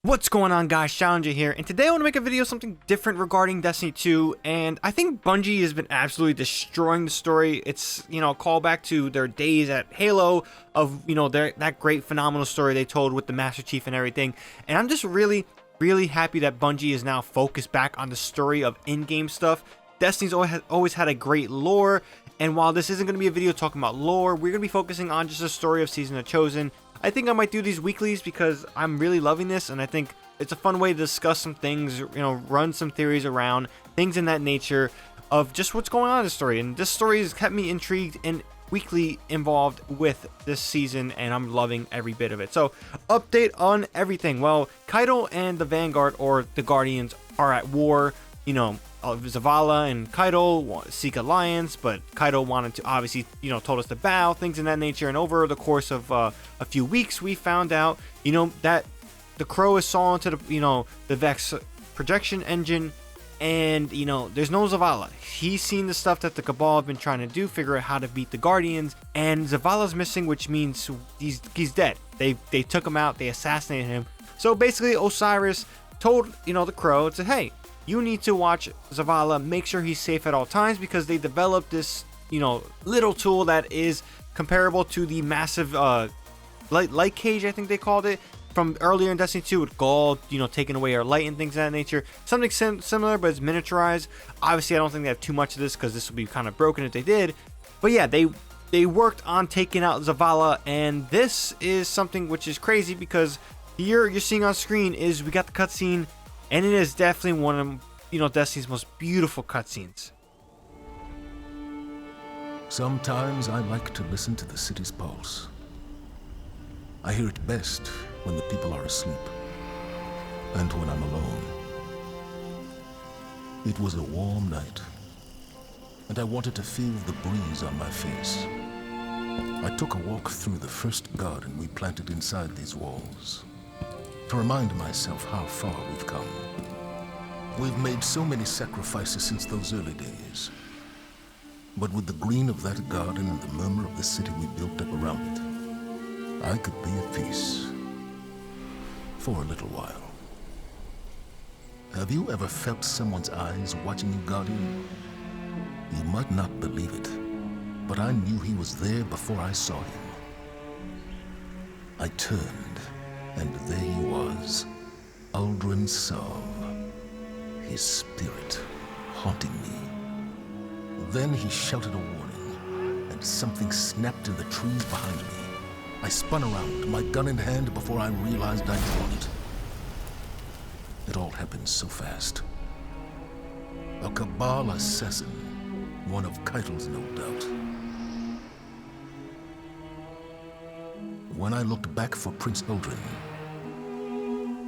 What's going on, guys? ShadowNinja here, and today I want to make a video something different regarding Destiny 2, and I think Bungie has been absolutely destroying the story. It's, a callback to their days at Halo of, that great phenomenal story they told with the Master Chief and everything, and I'm just really happy that Bungie is now focused back on the story of in-game stuff. Destiny's always had a great lore, and while this isn't going to be a video talking about lore, we're going to be focusing on just the story of Season of Chosen. I think I might do these weeklies because I'm really loving this, and I think it's a fun way to discuss some things, run some theories around, things in that nature of just what's going on in the story. And this story has kept me intrigued and weekly involved with this season, and I'm loving every bit of it. So, update on everything. Well, Caiatl and the Vanguard, or the Guardians, are at war. Zavala and Caiatl seek alliance, but Caiatl wanted to obviously, told us to bow, things in that nature. And over the course of a few weeks, we found out, that the Crow is saw into the Vex projection engine, and there's no Zavala. He's seen the stuff that the Cabal have been trying to do, figure out how to beat the Guardians, and Zavala's missing, which means he's dead. They took him out, they assassinated him. So basically, Osiris told the Crow, said, hey, you need to watch Zavala, make sure he's safe at all times, because they developed this, little tool that is comparable to the massive light cage, I think they called it, from earlier in Destiny 2 with Gaul, taking away our light and things of that nature. Something similar, but it's miniaturized. Obviously, I don't think they have too much of this because this would be kind of broken if they did. But yeah, they worked on taking out Zavala, and this is something which is crazy because here you're seeing on screen is we got the cutscene. And it is definitely one of, Destiny's most beautiful cutscenes. Sometimes I like to listen to the city's pulse. I hear it best when the people are asleep, and when I'm alone. It was a warm night, and I wanted to feel the breeze on my face. I took a walk through the first garden we planted inside these walls, to remind myself how far we've come. We've made so many sacrifices since those early days. But with the green of that garden and the murmur of the city we built up around it, I could be at peace. For a little while. Have you ever felt someone's eyes watching you, Guardian? You might not believe it, but I knew he was there before I saw him. I turned, and there he was, Uldren Sov, his spirit haunting me. Then he shouted a warning, and something snapped in the trees behind me. I spun around, my gun in hand, before I realized I'd drawn it. It all happened so fast. A Cabal assassin, one of Caiatl's, no doubt. When I looked back for Prince Uldren,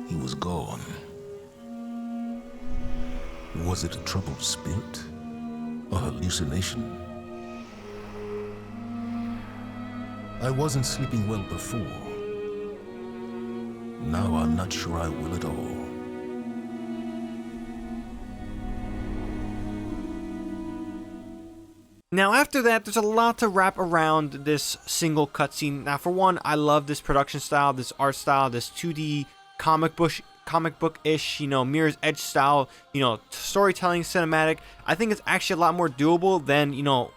he was gone. Was it a troubled spirit? A hallucination? I wasn't sleeping well before. Now I'm not sure I will at all. Now after that, there's a lot to wrap around this single cutscene. Now for one, I love this production style, this art style, this 2D comic book-ish, Mirror's Edge style, storytelling, cinematic. I think it's actually a lot more doable than,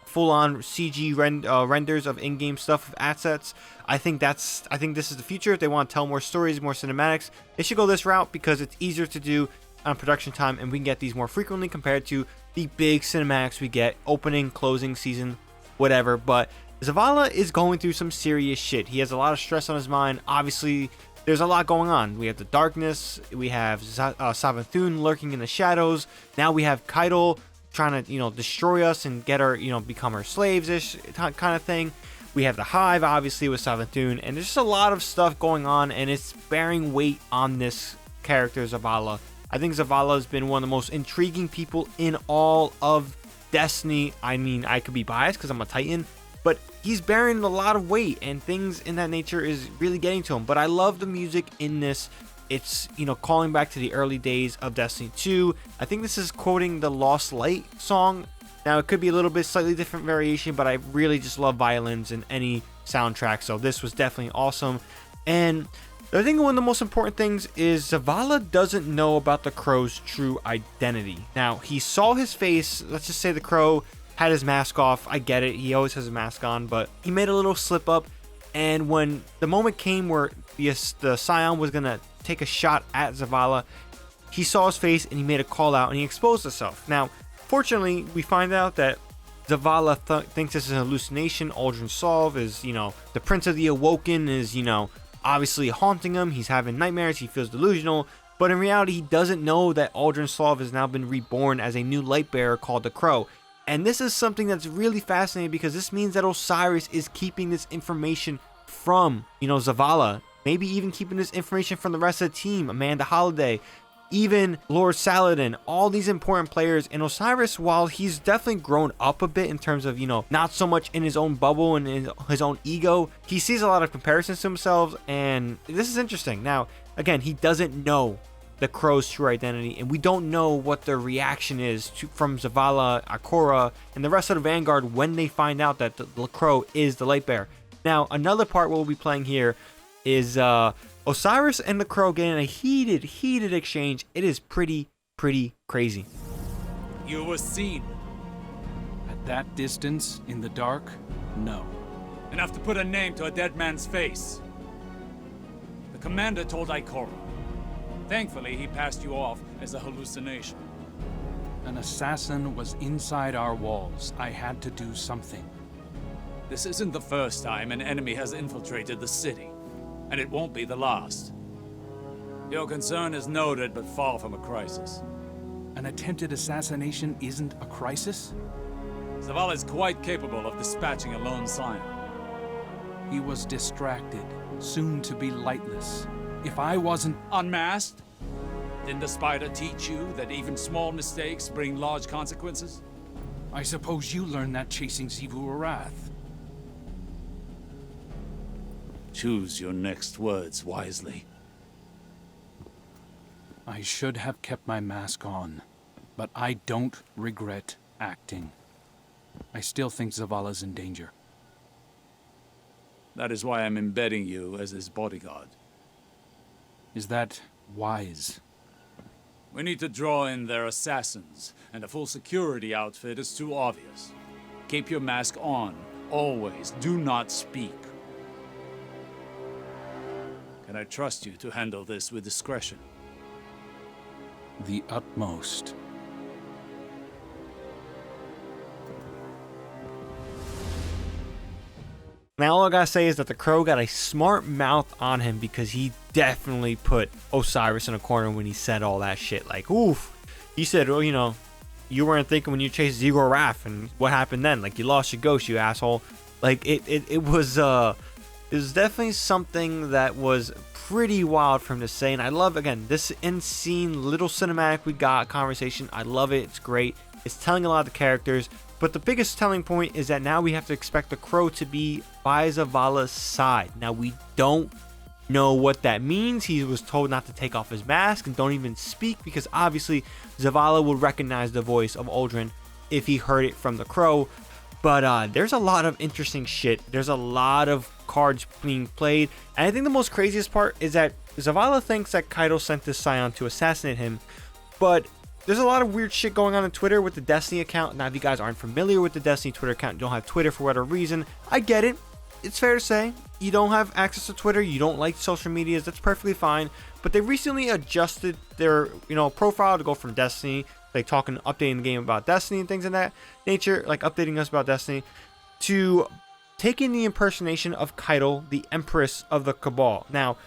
full-on CG renders of in-game stuff with assets. I think this is the future. If they want to tell more stories, more cinematics, they should go this route because it's easier to do on production time, and we can get these more frequently compared to the big cinematics we get opening, closing, season, whatever. But Zavala is going through some serious shit. He has a lot of stress on his mind. Obviously, there's a lot going on. We have the darkness. We have Savathun lurking in the shadows. Now we have Caiatl trying to, destroy us and get our, become our slaves-ish kind of thing. We have the Hive, obviously, with Savathun. And there's just a lot of stuff going on, and it's bearing weight on this character, Zavala. I think Zavala has been one of the most intriguing people in all of Destiny. I mean, I could be biased because I'm a Titan, but he's bearing a lot of weight, and things in that nature is really getting to him. But I love the music in this. It's, calling back to the early days of Destiny 2. I think this is quoting the Lost Light song. Now, it could be a little bit slightly different variation, but I really just love violins in any soundtrack, so this was definitely awesome. And I think one of the most important things is Zavala doesn't know about the crow's true identity. Now, he saw his face. Let's just say the crow had his mask off. I get it. He always has a mask on, but he made a little slip up. And when the moment came where the Scion was going to take a shot at Zavala, he saw his face and he made a call out and he exposed himself. Now, fortunately, we find out that Zavala thinks this is an hallucination. Aldrin Solve is, the Prince of the Awoken is, obviously haunting him. He's having nightmares. He feels delusional. But in reality, he doesn't know that Aldrin Solve has now been reborn as a new light bearer called the Crow. And this is something that's really fascinating because this means that Osiris is keeping this information from, Zavala. Maybe even keeping this information from the rest of the team. Amanda Holiday, even Lord Saladin, all these important players. And Osiris, while he's definitely grown up a bit in terms of, not so much in his own bubble and in his own ego, he sees a lot of comparisons to himself. And this is interesting. Now, again, he doesn't know the Crow's true identity, and we don't know what their reaction is from Zavala, Akora, and the rest of the Vanguard when they find out that the Crow is the light bearer. Now, another part we'll be playing here is Osiris and the Crow getting a heated exchange. It is pretty crazy. You were seen. At that distance, in the dark? No. Enough to put a name to a dead man's face. The commander told Ikora. Thankfully, he passed you off as a hallucination. An assassin was inside our walls. I had to do something. This isn't the first time an enemy has infiltrated the city, and it won't be the last. Your concern is noted, but far from a crisis. An attempted assassination isn't a crisis? Zavala is quite capable of dispatching a lone Scion. He was distracted, soon to be lightless. If I wasn't unmasked, didn't the spider teach you that even small mistakes bring large consequences? I suppose you learned that chasing Xivu Arath. Choose your next words wisely. I should have kept my mask on, but I don't regret acting. I still think Zavala's in danger. That is why I'm embedding you as his bodyguard. Is that wise? We need to draw in their assassins, and a full security outfit is too obvious. Keep your mask on, always. Do not speak. Can I trust you to handle this with discretion? The utmost. Now all I gotta say is that the Crow got a smart mouth on him because he definitely put Osiris in a corner when he said all that shit. Like, oof. He said, well, you weren't thinking when you chased Zigor Raph, and what happened then? Like, you lost your ghost, you asshole. Like, it was definitely something that was pretty wild for him to say. And I love, again, this in-scene little cinematic we got conversation. I love it. It's great. It's telling a lot of the characters. But the biggest telling point is that now we have to expect the Crow to be by Zavala's side. Now, we don't know what that means. He was told not to take off his mask and don't even speak because obviously Zavala would recognize the voice of Aldrin if he heard it from the Crow. But there's a lot of interesting shit. There's a lot of cards being played. And I think the most craziest part is that Zavala thinks that Caiatl sent this Scion to assassinate him. But there's a lot of weird shit going on Twitter with the Destiny account. Now, if you guys aren't familiar with the Destiny Twitter account, you don't have Twitter for whatever reason, I get it. It's fair to say. You don't have access to Twitter. You don't like social medias. That's perfectly fine. But they recently adjusted their, profile to go from Destiny, like talking, updating the game about Destiny and things of that nature, like updating us about Destiny, to taking the impersonation of Caiatl, the Empress of the Cabal. Now,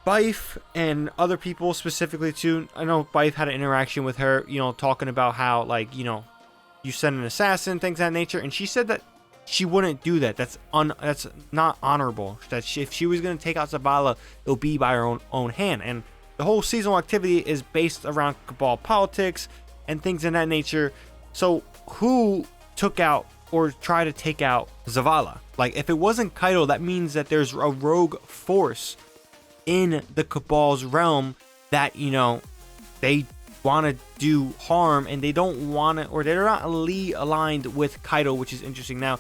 Bife and other people specifically too, I know Bife had an interaction with her, talking about how, like, you send an assassin, things of that nature, and she said that she wouldn't do that. That's not honorable. That if she was going to take out Zavala, it'll be by her own hand. And the whole seasonal activity is based around Cabal politics and things of that nature. So who took out or tried to take out Zavala? Like, if it wasn't Caiatl, that means that there's a rogue force in the Cabal's realm that, they want to do harm and they don't want to, or they're not aligned with Caiatl, which is interesting. Now,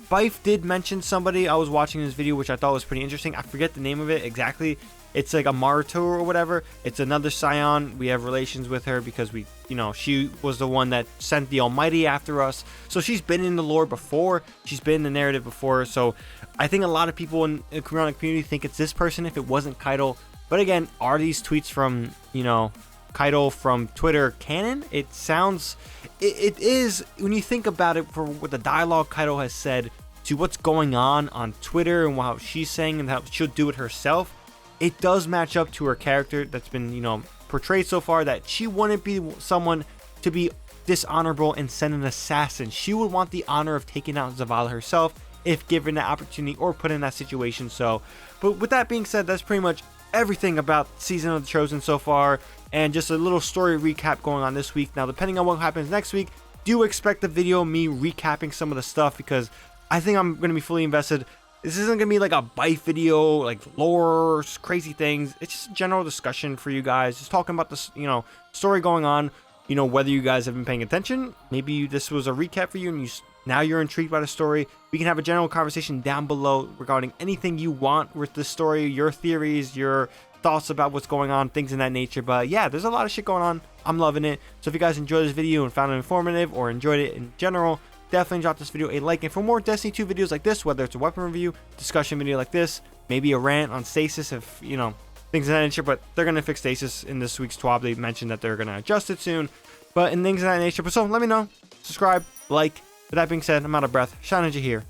Bife did mention somebody. I was watching this video, which I thought was pretty interesting. I forget the name of it exactly, It's like a Marto or whatever. It's another Scion. We have relations with her because we, you know, she was the one that sent the Almighty after us. So she's been in the lore before. She's been in the narrative before. So I think a lot of people in the community think it's this person if it wasn't Caiatl. But again, are these tweets from, you know, Caiatl from Twitter canon? It sounds, it is, when you think about it, for what the dialogue Caiatl has said to what's going on Twitter and how she's saying and how she'll do it herself, it does match up to her character that's been, you know, portrayed so far, that she wouldn't be someone to be dishonorable and send an assassin. She would want the honor of taking out Zavala herself if given the opportunity or put in that situation. So, but with that being said, that's pretty much everything about Season of the Chosen so far, and just a little story recap going on this week. Now, depending on what happens next week, do expect the video me recapping some of the stuff, because I think I'm going to be fully invested. This isn't going to be like a bite video, like lore, crazy things. It's just a general discussion for you guys, just talking about this, you know, story going on. You know, whether you guys have been paying attention, maybe this was a recap for you and now you're intrigued by the story. We can have a general conversation down below regarding anything you want with the story, your theories, your thoughts about what's going on, things in that nature. But yeah, there's a lot of shit going on. I'm loving it. So if you guys enjoyed this video and found it informative or enjoyed it in general, definitely drop this video a like. And for more Destiny 2 videos like this, whether it's a weapon review, discussion video like this, maybe a rant on stasis, if, you know, things of that nature. But they're going to fix stasis in this week's TWAB. They mentioned that they're going to adjust it soon, but in things of that nature. But so let me know, subscribe, like. With that being said, I'm out of breath. ShadowNinja here,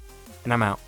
and I'm out.